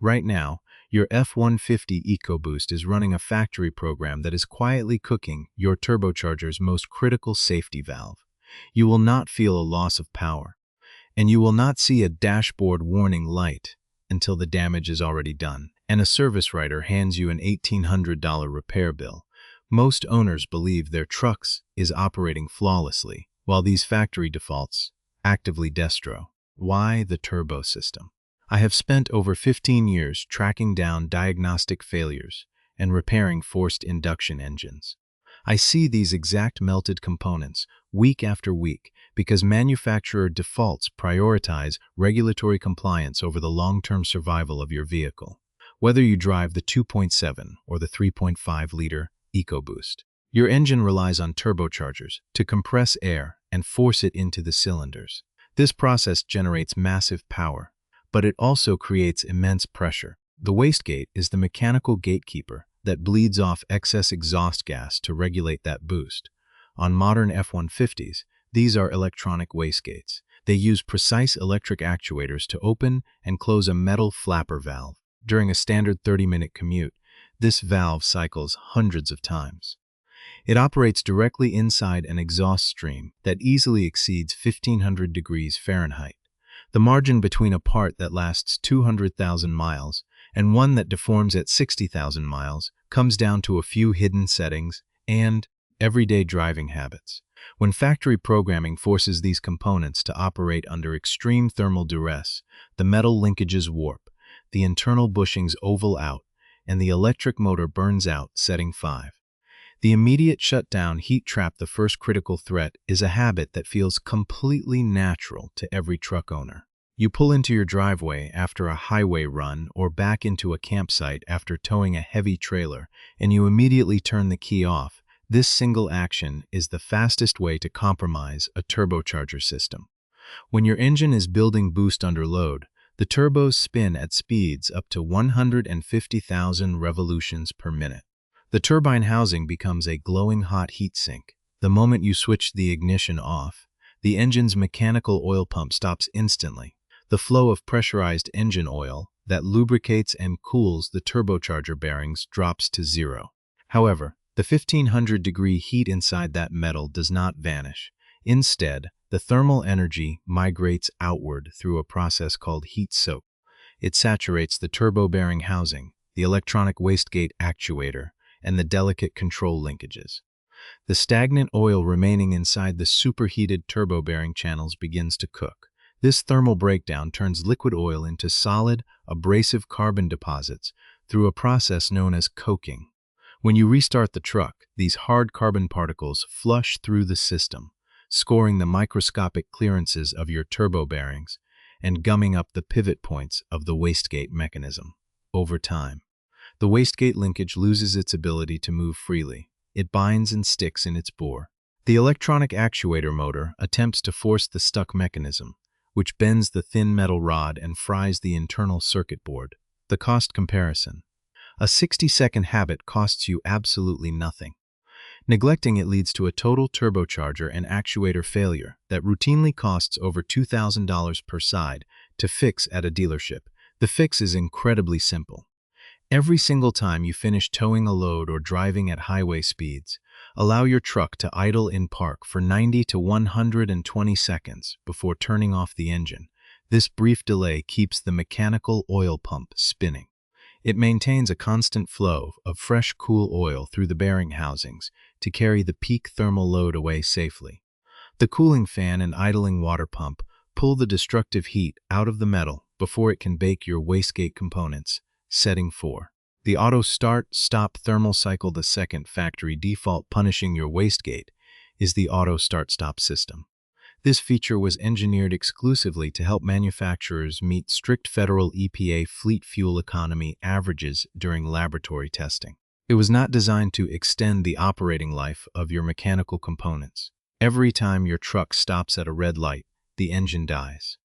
Right now, your F-150 EcoBoost is running a factory program that is quietly cooking your turbocharger's most critical safety valve. You will not feel a loss of power, and you will not see a dashboard warning light until the damage is already done, and a service writer hands you an $1,800 repair bill. Most owners believe their trucks is operating flawlessly, while these factory defaults actively destro. Why the turbo system? I have spent over 15 years tracking down diagnostic failures and repairing forced induction engines. I see these exact melted components week after week because manufacturer defaults prioritize regulatory compliance over the long-term survival of your vehicle. Whether you drive the 2.7 or the 3.5-liter EcoBoost, your engine relies on turbochargers to compress air and force it into the cylinders. This process generates massive power, but it also creates immense pressure. The wastegate is the mechanical gatekeeper that bleeds off excess exhaust gas to regulate that boost. On modern F-150s, these are electronic wastegates. They use precise electric actuators to open and close a metal flapper valve. During a standard 30-minute commute, this valve cycles hundreds of times. It operates directly inside an exhaust stream that easily exceeds 1,500 degrees Fahrenheit. The margin between a part that lasts 200,000 miles and one that deforms at 60,000 miles comes down to a few hidden settings and everyday driving habits. When factory programming forces these components to operate under extreme thermal duress, the metal linkages warp, the internal bushings oval out, and the electric motor burns out, setting 5. The immediate shutdown heat trap, the first critical threat, is a habit that feels completely natural to every truck owner. You pull into your driveway after a highway run or back into a campsite after towing a heavy trailer, and you immediately turn the key off. This single action is the fastest way to compromise a turbocharger system. When your engine is building boost under load, the turbos spin at speeds up to 150,000 revolutions per minute. The turbine housing becomes a glowing hot heat sink. The moment you switch the ignition off, the engine's mechanical oil pump stops instantly. The flow of pressurized engine oil that lubricates and cools the turbocharger bearings drops to zero. However, the 1,500-degree heat inside that metal does not vanish. Instead, the thermal energy migrates outward through a process called heat soak. It saturates the turbo bearing housing, the electronic wastegate actuator, and the delicate control linkages. The stagnant oil remaining inside the superheated turbo bearing channels begins to cook. This thermal breakdown turns liquid oil into solid, abrasive carbon deposits through a process known as coking. When you restart the truck, these hard carbon particles flush through the system, scoring the microscopic clearances of your turbo bearings and gumming up the pivot points of the wastegate mechanism. Over time, the wastegate linkage loses its ability to move freely. It binds and sticks in its bore. The electronic actuator motor attempts to force the stuck mechanism, which bends the thin metal rod and fries the internal circuit board. The cost comparison. A 60-second habit costs you absolutely nothing. Neglecting it leads to a total turbocharger and actuator failure that routinely costs over $2,000 per side to fix at a dealership. The fix is incredibly simple. Every single time you finish towing a load or driving at highway speeds, allow your truck to idle in park for 90 to 120 seconds before turning off the engine. This brief delay keeps the mechanical oil pump spinning. It maintains a constant flow of fresh, cool oil through the bearing housings to carry the peak thermal load away safely. The cooling fan and idling water pump pull the destructive heat out of the metal before it can bake your wastegate components. Setting 4. The auto start-stop thermal cycle. The second factory default punishing your wastegate is the auto start-stop system. This feature was engineered exclusively to help manufacturers meet strict federal EPA fleet fuel economy averages during laboratory testing. It was not designed to extend the operating life of your mechanical components. Every time your truck stops at a red light, the engine dies.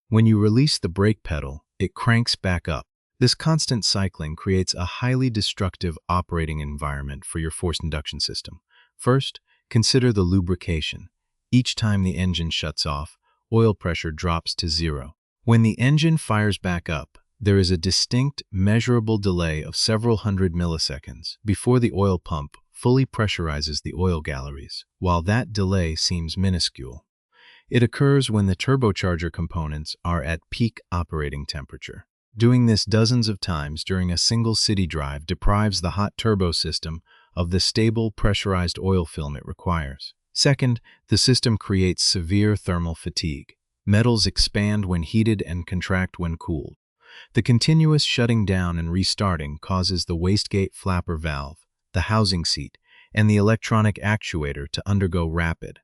When you release the brake pedal, it cranks back up. This constant cycling creates a highly destructive operating environment for your forced induction system. First, consider the lubrication. Each time the engine shuts off, oil pressure drops to zero. When the engine fires back up, there is a distinct, measurable delay of several hundred milliseconds before the oil pump fully pressurizes the oil galleries. While that delay seems minuscule, it occurs when the turbocharger components are at peak operating temperature. Doing this dozens of times during a single city drive deprives the hot turbo system of the stable, pressurized oil film it requires. Second, the system creates severe thermal fatigue. Metals expand when heated and contract when cooled. The continuous shutting down and restarting causes the wastegate flapper valve, the housing seat, and the electronic actuator to undergo rapid,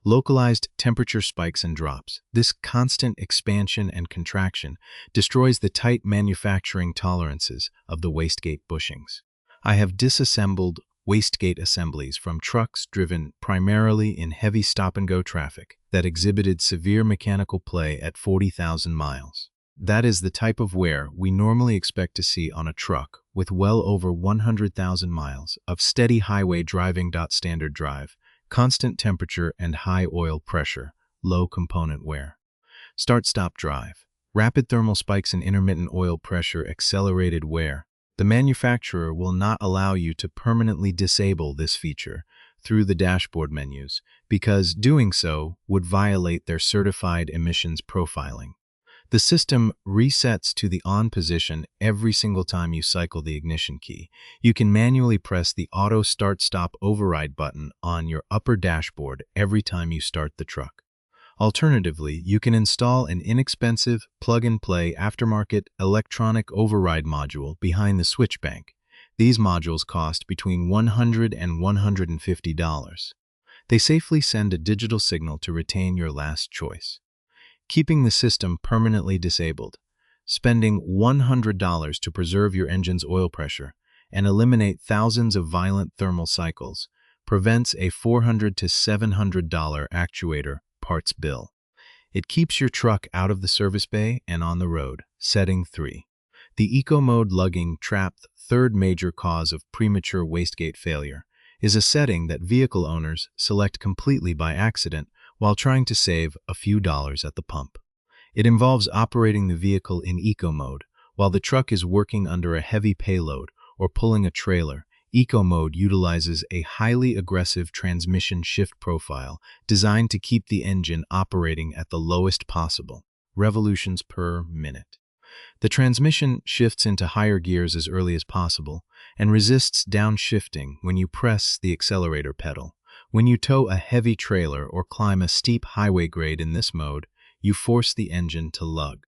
localized temperature spikes and drops. This constant expansion and contraction destroys the tight manufacturing tolerances of the wastegate bushings. I have disassembled wastegate assemblies from trucks driven primarily in heavy stop-and-go traffic that exhibited severe mechanical play at 40,000 miles. That is the type of wear we normally expect to see on a truck with well over 100,000 miles of steady highway driving. Standard drive, constant temperature and high oil pressure, low component wear. Start-stop drive, rapid thermal spikes and intermittent oil pressure, accelerated wear. The manufacturer will not allow you to permanently disable this feature through the dashboard menus because doing so would violate their certified emissions profiling. The system resets to the on position every single time you cycle the ignition key. You can manually press the auto start-stop override button on your upper dashboard every time you start the truck. Alternatively, you can install an inexpensive plug-and-play aftermarket electronic override module behind the switch bank. These modules cost between $100 and $150. They safely send a digital signal to retain your last choice, keeping the system permanently disabled. Spending $100 to preserve your engine's oil pressure and eliminate thousands of violent thermal cycles prevents a $400 to $700 actuator parts bill. It keeps your truck out of the service bay and on the road. Setting 3. The Eco Mode lugging trap, third major cause of premature wastegate failure, is a setting that vehicle owners select completely by accident while trying to save a few dollars at the pump. It involves operating the vehicle in Eco Mode while the truck is working under a heavy payload or pulling a trailer. Eco Mode utilizes a highly aggressive transmission shift profile designed to keep the engine operating at the lowest possible revolutions per minute. The transmission shifts into higher gears as early as possible and resists downshifting when you press the accelerator pedal. When you tow a heavy trailer or climb a steep highway grade in this mode, you force the engine to lug.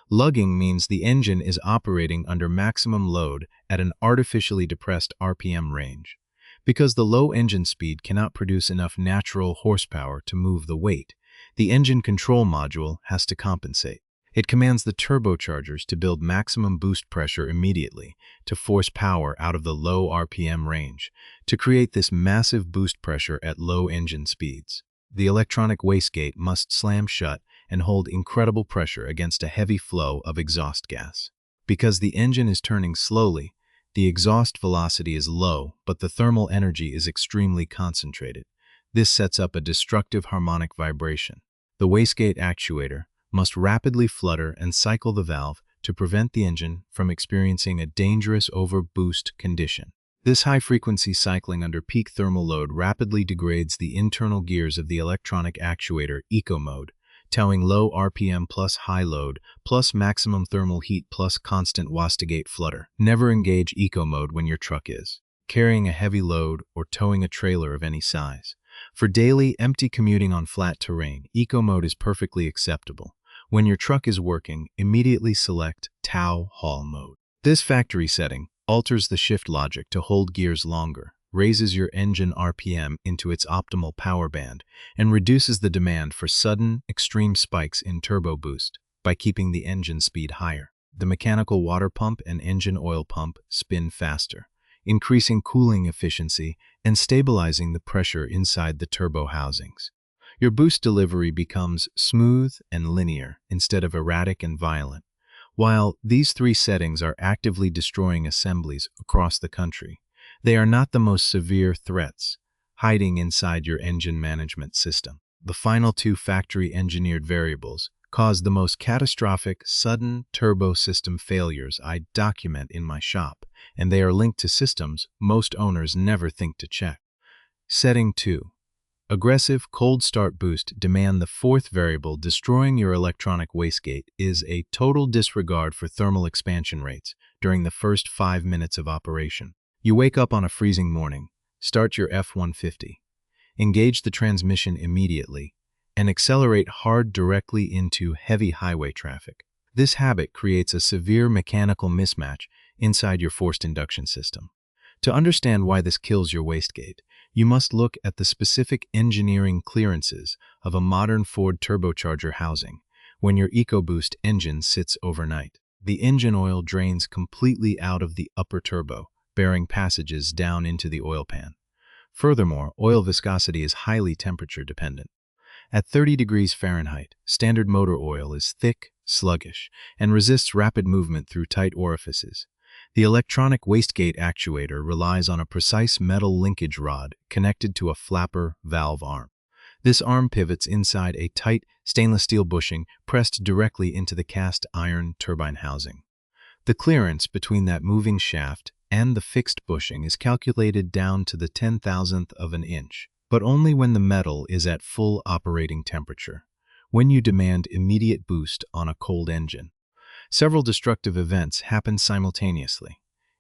Lugging means the engine is operating under maximum load at an artificially depressed RPM range. Because the low engine speed cannot produce enough natural horsepower to move the weight, the engine control module has to compensate. It commands the turbochargers to build maximum boost pressure immediately to force power out of the low RPM range to create this massive boost pressure at low engine speeds. The electronic wastegate must slam shut and hold incredible pressure against a heavy flow of exhaust gas. Because the engine is turning slowly, the exhaust velocity is low, but the thermal energy is extremely concentrated. This sets up a destructive harmonic vibration. The wastegate actuator must rapidly flutter and cycle the valve to prevent the engine from experiencing a dangerous overboost condition. This high-frequency cycling under peak thermal load rapidly degrades the internal gears of the electronic actuator Eco Mode, towing low RPM plus high load plus maximum thermal heat plus constant wastegate flutter. Never engage Eco Mode when your truck is carrying a heavy load or towing a trailer of any size. For daily, empty commuting on flat terrain, Eco Mode is perfectly acceptable. When your truck is working, immediately select Tow Haul Mode. This factory setting alters the shift logic to hold gears longer, raises your engine RPM into its optimal power band, and reduces the demand for sudden, extreme spikes in turbo boost by keeping the engine speed higher. The mechanical water pump and engine oil pump spin faster, increasing cooling efficiency and stabilizing the pressure inside the turbo housings. Your boost delivery becomes smooth and linear instead of erratic and violent. While these three settings are actively destroying assemblies across the country, they are not the most severe threats hiding inside your engine management system. The final two factory-engineered variables caused the most catastrophic, sudden turbo system failures I document in my shop, and they are linked to systems most owners never think to check. Setting 2. Aggressive cold start boost demand. The fourth variable destroying your electronic wastegate is a total disregard for thermal expansion rates during the first 5 minutes of operation. You wake up on a freezing morning, start your F-150, engage the transmission immediately, and accelerate hard directly into heavy highway traffic. This habit creates a severe mechanical mismatch inside your forced induction system. To understand why this kills your wastegate, you must look at the specific engineering clearances of a modern Ford turbocharger housing. When your EcoBoost engine sits overnight, the engine oil drains completely out of the upper turbo, bearing passages down into the oil pan. Furthermore, oil viscosity is highly temperature dependent. At 30 degrees Fahrenheit, standard motor oil is thick, sluggish, and resists rapid movement through tight orifices. The electronic wastegate actuator relies on a precise metal linkage rod connected to a flapper valve arm. This arm pivots inside a tight stainless steel bushing pressed directly into the cast iron turbine housing. The clearance between that moving shaft and the fixed bushing is calculated down to the 10,000th of an inch, but only when the metal is at full operating temperature, when you demand immediate boost on a cold engine. Several destructive events happen simultaneously.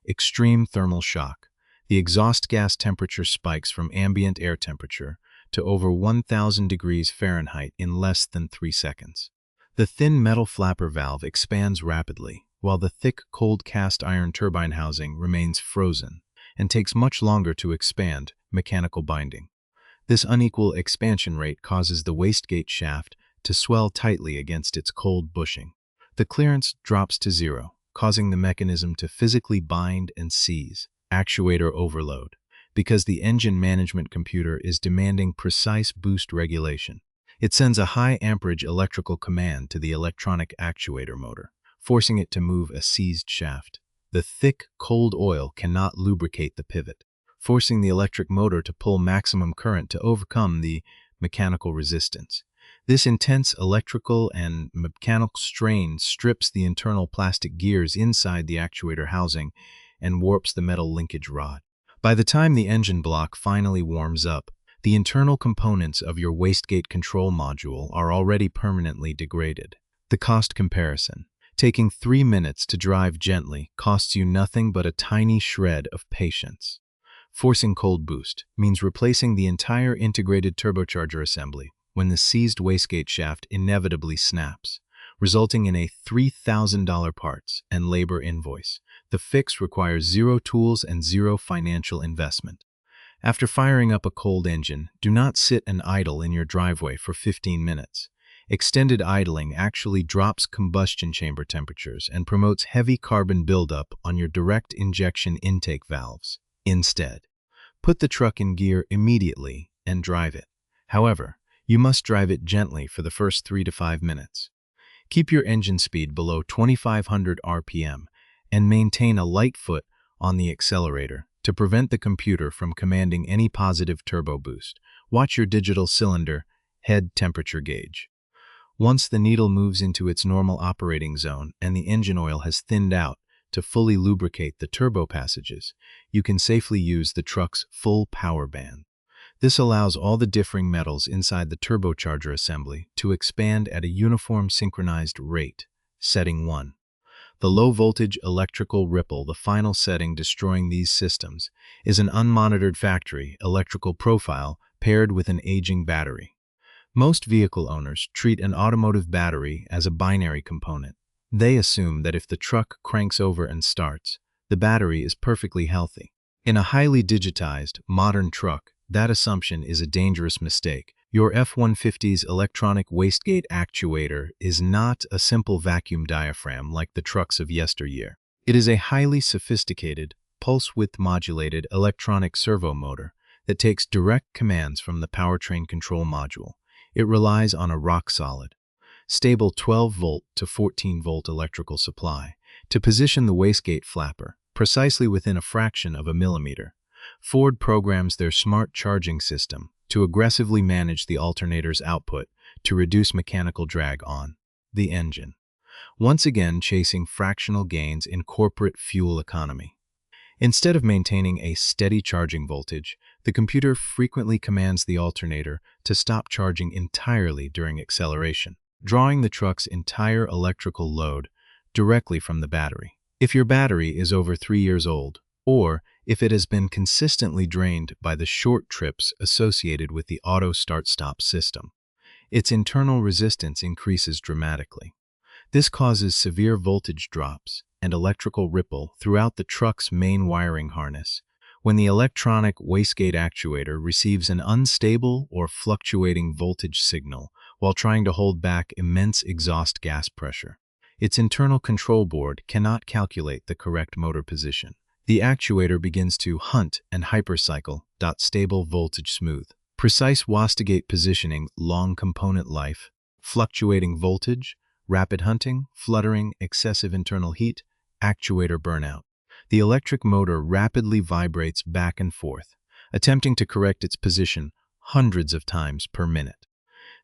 Extreme thermal shock. The exhaust gas temperature spikes from ambient air temperature to over 1,000 degrees Fahrenheit in less than 3 seconds. The thin metal flapper valve expands rapidly, while the thick, cold cast iron turbine housing remains frozen and takes much longer to expand, mechanical binding. This unequal expansion rate causes the wastegate shaft to swell tightly against its cold bushing. The clearance drops to zero, causing the mechanism to physically bind and seize, actuator overload, because the engine management computer is demanding precise boost regulation. It sends a high amperage electrical command to the electronic actuator motor, forcing it to move a seized shaft. The thick, cold oil cannot lubricate the pivot, forcing the electric motor to pull maximum current to overcome the mechanical resistance. This intense electrical and mechanical strain strips the internal plastic gears inside the actuator housing and warps the metal linkage rod. By the time the engine block finally warms up, the internal components of your wastegate control module are already permanently degraded. The cost comparison. Taking 3 minutes to drive gently costs you nothing but a tiny shred of patience. Forcing cold boost means replacing the entire integrated turbocharger assembly when the seized wastegate shaft inevitably snaps, resulting in a $3,000 parts and labor invoice. The fix requires zero tools and zero financial investment. After firing up a cold engine, do not sit and idle in your driveway for 15 minutes. Extended idling actually drops combustion chamber temperatures and promotes heavy carbon buildup on your direct injection intake valves. Instead, put the truck in gear immediately and drive it. However, you must drive it gently for the first 3 to 5 minutes. Keep your engine speed below 2,500 RPM and maintain a light foot on the accelerator to prevent the computer from commanding any positive turbo boost. Watch your digital cylinder head temperature gauge. Once the needle moves into its normal operating zone and the engine oil has thinned out to fully lubricate the turbo passages, you can safely use the truck's full power band. This allows all the differing metals inside the turbocharger assembly to expand at a uniform synchronized rate. Setting 1. The low-voltage electrical ripple, the final setting destroying these systems, is an unmonitored factory electrical profile paired with an aging battery. Most vehicle owners treat an automotive battery as a binary component. They assume that if the truck cranks over and starts, the battery is perfectly healthy. In a highly digitized, modern truck, that assumption is a dangerous mistake. Your F-150's electronic wastegate actuator is not a simple vacuum diaphragm like the trucks of yesteryear. It is a highly sophisticated, pulse-width modulated electronic servo motor that takes direct commands from the powertrain control module. It relies on a rock-solid, stable 12-volt to 14-volt electrical supply to position the wastegate flapper precisely within a fraction of a millimeter. Ford programs their smart charging system to aggressively manage the alternator's output to reduce mechanical drag on the engine, once again chasing fractional gains in corporate fuel economy. Instead of maintaining a steady charging voltage, the computer frequently commands the alternator to stop charging entirely during acceleration, drawing the truck's entire electrical load directly from the battery. If your battery is over 3 years old, or if it has been consistently drained by the short trips associated with the auto start-stop system, its internal resistance increases dramatically. This causes severe voltage drops and electrical ripple throughout the truck's main wiring harness. When the electronic wastegate actuator receives an unstable or fluctuating voltage signal while trying to hold back immense exhaust gas pressure, its internal control board cannot calculate the correct motor position. The actuator begins to hunt and hypercycle. Stable voltage smooth. Precise wastegate positioning, long component life, fluctuating voltage, rapid hunting, fluttering, excessive internal heat, actuator burnout. The electric motor rapidly vibrates back and forth, attempting to correct its position hundreds of times per minute.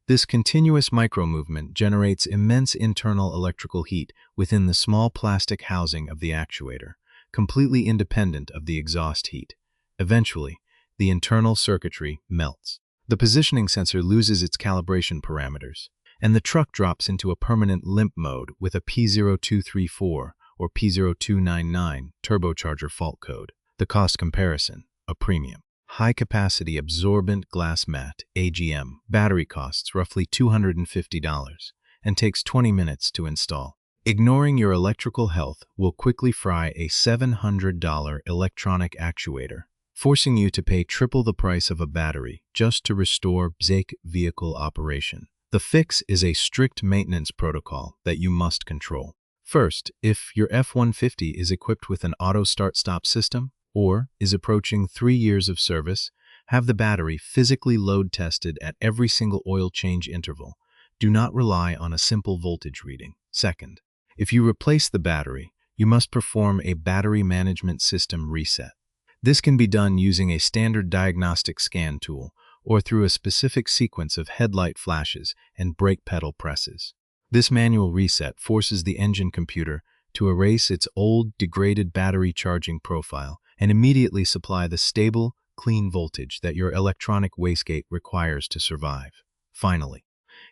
This continuous micromovement generates immense internal electrical heat within the small plastic housing of the actuator, completely independent of the exhaust heat. Eventually, the internal circuitry melts. The positioning sensor loses its calibration parameters, and the truck drops into a permanent limp mode with a P0234 or P0299 turbocharger fault code. The cost comparison, a premium. High-capacity absorbent glass mat, AGM, battery costs roughly $250 and takes 20 minutes to install. Ignoring your electrical health will quickly fry a $700 electronic actuator, forcing you to pay triple the price of a battery just to restore basic vehicle operation. The fix is a strict maintenance protocol that you must control. First, if your F-150 is equipped with an auto start-stop system or is approaching 3 years of service, have the battery physically load tested at every single oil change interval. Do not rely on a simple voltage reading. Second, if you replace the battery, you must perform a battery management system reset. This can be done using a standard diagnostic scan tool or through a specific sequence of headlight flashes and brake pedal presses. This manual reset forces the engine computer to erase its old, degraded battery charging profile and immediately supply the stable, clean voltage that your electronic wastegate requires to survive. Finally,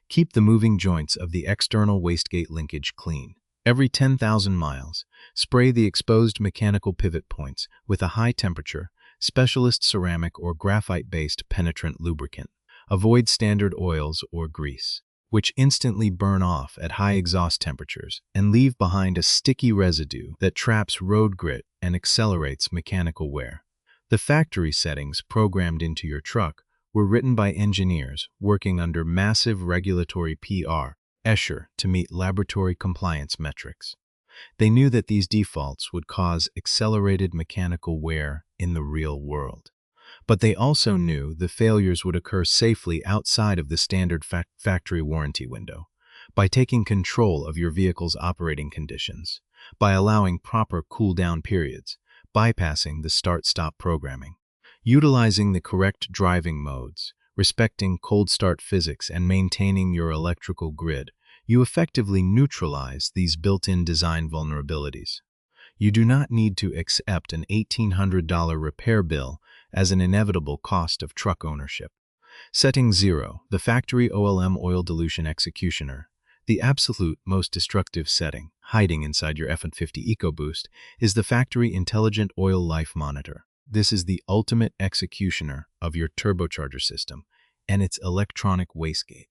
keep the moving joints of the external wastegate linkage clean. Every 10,000 miles, spray the exposed mechanical pivot points with a high-temperature, specialist ceramic or graphite-based penetrant lubricant. Avoid standard oils or grease, which instantly burn off at high exhaust temperatures and leave behind a sticky residue that traps road grit and accelerates mechanical wear. The factory settings programmed into your truck were written by engineers working under massive regulatory pressure to meet laboratory compliance metrics. They knew that these defaults would cause accelerated mechanical wear in the real world. But they also knew the failures would occur safely outside of the standard factory warranty window. By taking control of your vehicle's operating conditions, by allowing proper cool-down periods, bypassing the start-stop programming, utilizing the correct driving modes, respecting cold start physics, and maintaining your electrical grid, you effectively neutralize these built-in design vulnerabilities. You do not need to accept an $1,800 repair bill as an inevitable cost of truck ownership. Setting 0, the factory OLM oil dilution executioner, the absolute most destructive setting, hiding inside your F-150 EcoBoost, is the factory intelligent oil life monitor. This is the ultimate executioner of your turbocharger system and its electronic wastegate.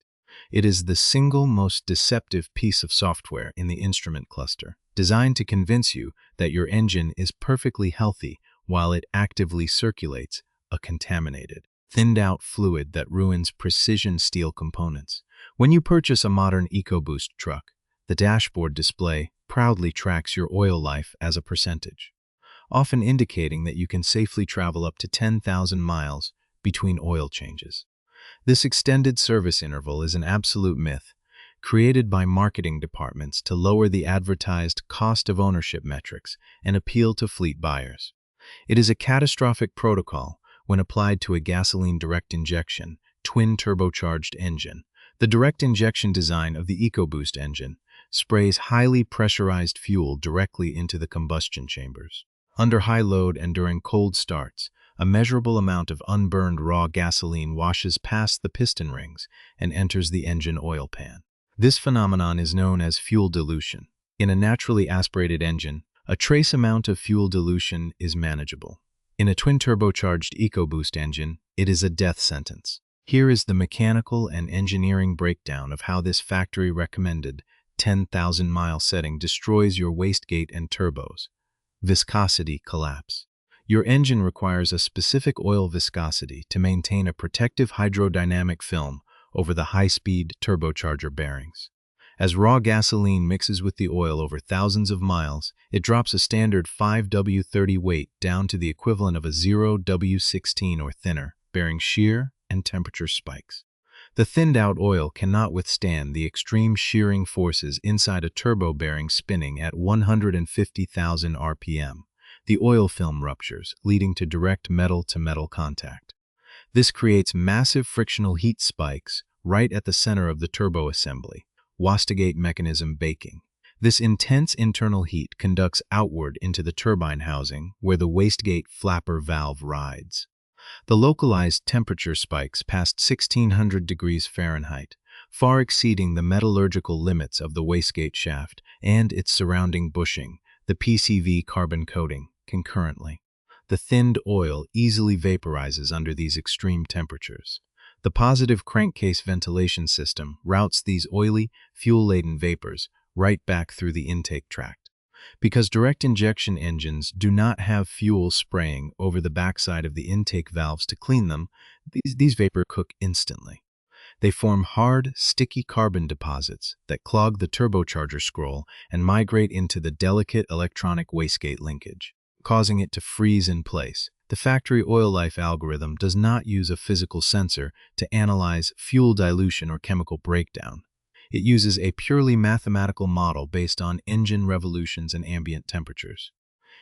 It is the single most deceptive piece of software in the instrument cluster, designed to convince you that your engine is perfectly healthy while it actively circulates a contaminated, thinned-out fluid that ruins precision steel components. When you purchase a modern EcoBoost truck, the dashboard display proudly tracks your oil life as a percentage, often indicating that you can safely travel up to 10,000 miles between oil changes. This extended service interval is an absolute myth, created by marketing departments to lower the advertised cost of ownership metrics and appeal to fleet buyers. It is a catastrophic protocol when applied to a gasoline direct injection, twin turbocharged engine, The direct injection design of the EcoBoost engine sprays highly pressurized fuel directly into the combustion chambers. Under high load and during cold starts, a measurable amount of unburned raw gasoline washes past the piston rings and enters the engine oil pan. This phenomenon is known as fuel dilution. In a naturally aspirated engine, a trace amount of fuel dilution is manageable. In a twin-turbocharged EcoBoost engine, it is a death sentence. Here is the mechanical and engineering breakdown of how this factory-recommended 10,000-mile setting destroys your wastegate and turbos. Viscosity collapse. Your engine requires a specific oil viscosity to maintain a protective hydrodynamic film over the high-speed turbocharger bearings. As raw gasoline mixes with the oil over thousands of miles, it drops a standard 5W30 weight down to the equivalent of a 0W16 or thinner, bearing shear and temperature spikes. The thinned-out oil cannot withstand the extreme shearing forces inside a turbo bearing spinning at 150,000 RPM. The oil film ruptures, leading to direct metal-to-metal contact. This creates massive frictional heat spikes right at the center of the turbo assembly, wastegate mechanism baking. This intense internal heat conducts outward into the turbine housing where the wastegate flapper valve rides. The localized temperature spikes past 1600 degrees Fahrenheit, far exceeding the metallurgical limits of the wastegate shaft and its surrounding bushing, the PCV carbon coating, concurrently. The thinned oil easily vaporizes under these extreme temperatures. The positive crankcase ventilation system routes these oily, fuel-laden vapors right back through the intake tract. Because direct injection engines do not have fuel spraying over the backside of the intake valves to clean them, these vapors cook instantly. They form hard, sticky carbon deposits that clog the turbocharger scroll and migrate into the delicate electronic wastegate linkage, causing it to freeze in place. The factory oil life algorithm does not use a physical sensor to analyze fuel dilution or chemical breakdown. It uses a purely mathematical model based on engine revolutions and ambient temperatures.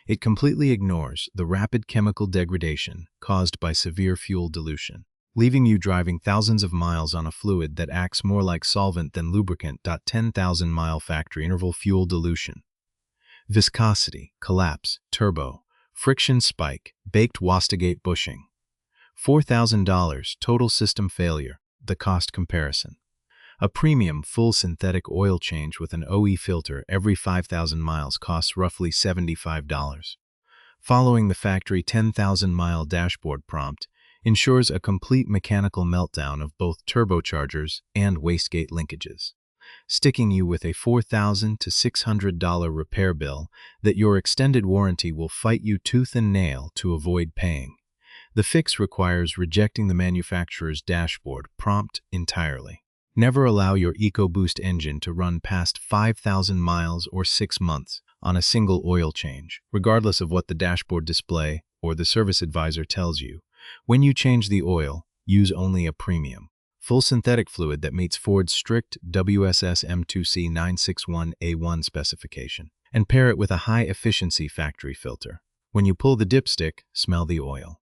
It completely ignores the rapid chemical degradation caused by severe fuel dilution, leaving you driving thousands of miles on a fluid that acts more like solvent than lubricant. 10,000-mile factory interval fuel dilution. Viscosity, collapse, turbo, friction spike, baked wastegate bushing. $4,000 total system failure, the cost comparison. A premium full synthetic oil change with an OE filter every 5,000 miles costs roughly $75. Following the factory 10,000-mile dashboard prompt ensures a complete mechanical meltdown of both turbochargers and wastegate linkages, sticking you with a $4,000 to $600 repair bill that your extended warranty will fight you tooth and nail to avoid paying. The fix requires rejecting the manufacturer's dashboard prompt entirely. Never allow your EcoBoost engine to run past 5,000 miles or 6 months on a single oil change, regardless of what the dashboard display or the service advisor tells you. When you change the oil, use only a premium, full synthetic fluid that meets Ford's strict WSS M2C 961A1 specification, and pair it with a high-efficiency factory filter. When you pull the dipstick, smell the oil.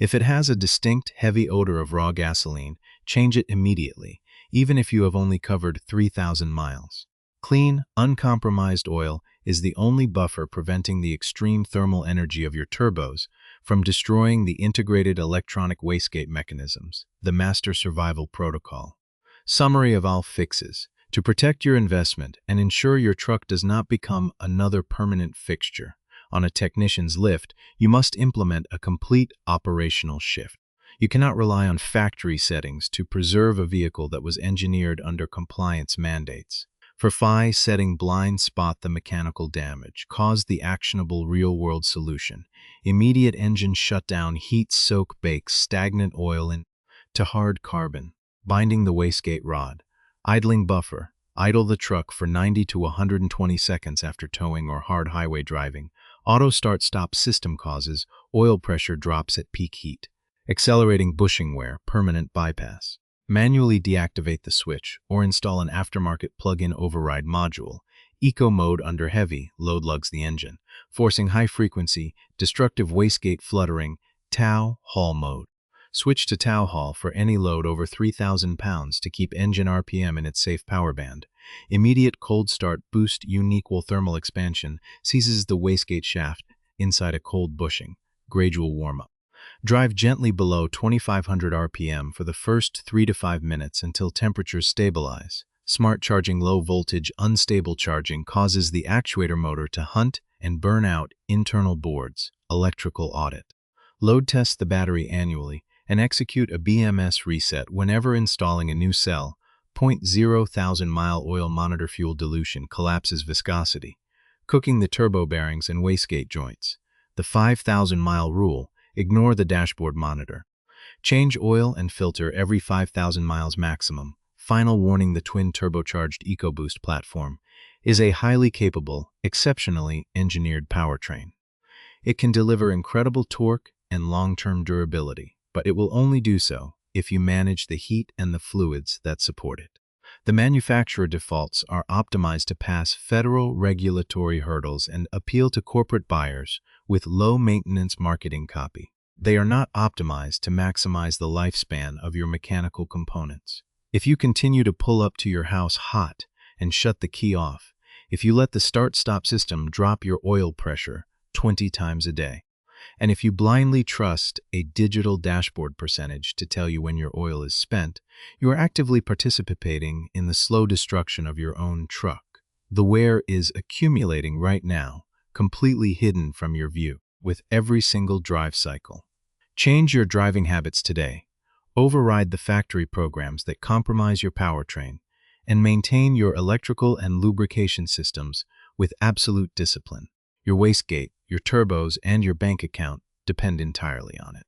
If it has a distinct, heavy odor of raw gasoline, change it immediately, even if you have only covered 3,000 miles. Clean, uncompromised oil is the only buffer preventing the extreme thermal energy of your turbos from destroying the integrated electronic wastegate mechanisms, the Master Survival Protocol. Summary of all fixes. To protect your investment and ensure your truck does not become another permanent fixture on a technician's lift, you must implement a complete operational shift. You cannot rely on factory settings to preserve a vehicle that was engineered under compliance mandates. For FI setting blind spot the mechanical damage, cause the actionable real-world solution. Immediate engine shutdown, heat soak bakes stagnant oil into hard carbon, binding the wastegate rod. Idling buffer, idle the truck for 90 to 120 seconds after towing or hard highway driving. Auto start-stop system causes oil pressure drops at peak heat. Accelerating bushing wear, permanent bypass. Manually deactivate the switch or install an aftermarket plug-in override module. Eco mode under heavy, load lugs the engine, forcing high-frequency, destructive wastegate fluttering. TOW, haul mode. Switch to Towhall for any load over 3,000 pounds to keep engine RPM in its safe power band. Immediate cold start boost unequal thermal expansion seizes the wastegate shaft inside a cold bushing. Gradual warm-up. Drive gently below 2,500 RPM for the first 3 to 5 minutes until temperatures stabilize. Smart charging low voltage unstable charging causes the actuator motor to hunt and burn out internal boards. Electrical audit. Load test the battery annually and execute a BMS reset whenever installing a new cell. 0.0 mile oil monitor fuel dilution collapses viscosity. Cooking the turbo bearings and wastegate joints. The 5,000-mile rule. Ignore the dashboard monitor. Change oil and filter every 5,000 miles maximum. Final warning: the twin turbocharged EcoBoost platform is a highly capable, exceptionally engineered powertrain. It can deliver incredible torque and long-term durability, but it will only do so if you manage the heat and the fluids that support it. The manufacturer defaults are optimized to pass federal regulatory hurdles and appeal to corporate buyers with low-maintenance marketing copy. They are not optimized to maximize the lifespan of your mechanical components. If you continue to pull up to your house hot and shut the key off, if you let the start-stop system drop your oil pressure 20 times a day, and if you blindly trust a digital dashboard percentage to tell you when your oil is spent, you are actively participating in the slow destruction of your own truck. The wear is accumulating right now, completely hidden from your view, with every single drive cycle. Change your driving habits today. Override the factory programs that compromise your powertrain, and maintain your electrical and lubrication systems with absolute discipline. Your wastegate, your turbos, and your bank account depend entirely on it.